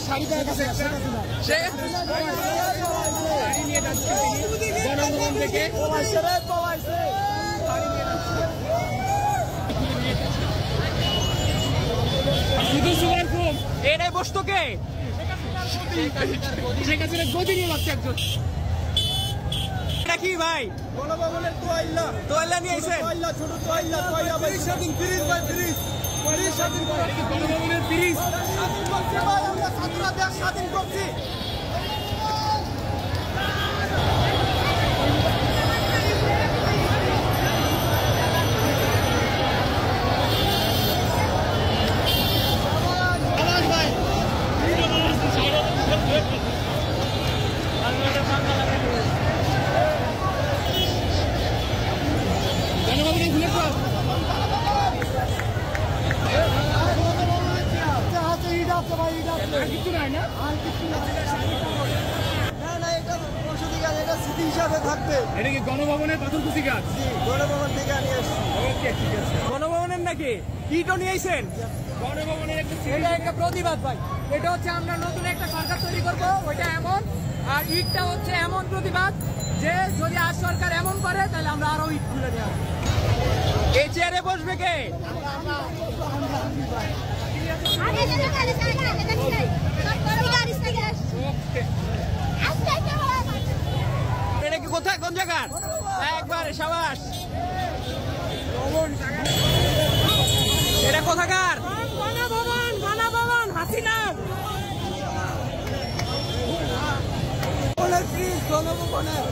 শাড়ি নিয়ে যাচ্ছে গণভবন থেকে। শুধু সুগার কম এটাই বসতো কে? শেখ হাসিনার গদি নিয়ে যাচ্ছে একজন। এটা কি ভাই? গণভবনের তোয়াইল্লা। তোয়াইল্লা নিয়ে এসেছেন? তোয়াইল্লা, ছোট তোয়াইল্লা, তোয়াইল্লা ভাই স্বাধীন ফ্রিজ ভাই, ফ্রিজ ফ্রিজ স্বাধীন করে গণভবনের ফ্রিজ স্বাধীন করছে ভাই। আমরা ছাত্ররা দেশ স্বাধীন করছি। গণভবনের পাথরকুচি গাছ গণভবন থেকে নিয়ে আসছি। গণভবনের নাকি ইটও নিয়ে আসছেন? গণভবনের এটা একটা প্রতিবাদ ভাই। এটা হচ্ছে আমরা নতুন একটা সরকার তৈরি করবো, ওইটা এমন। আর ইটটা হচ্ছে এমন প্রতিবাদ যে যদি আজ সরকার এমন করে তাহলে আমরা আরো ইট খুলে দেওয়া। এই চেয়ারে বসবে কে? এটা কি কোথায়, কোন জায়গার? একবারে সাবাস। এটা কোথাকার? গণভবন, গণভবন হাসিনা গণভবনের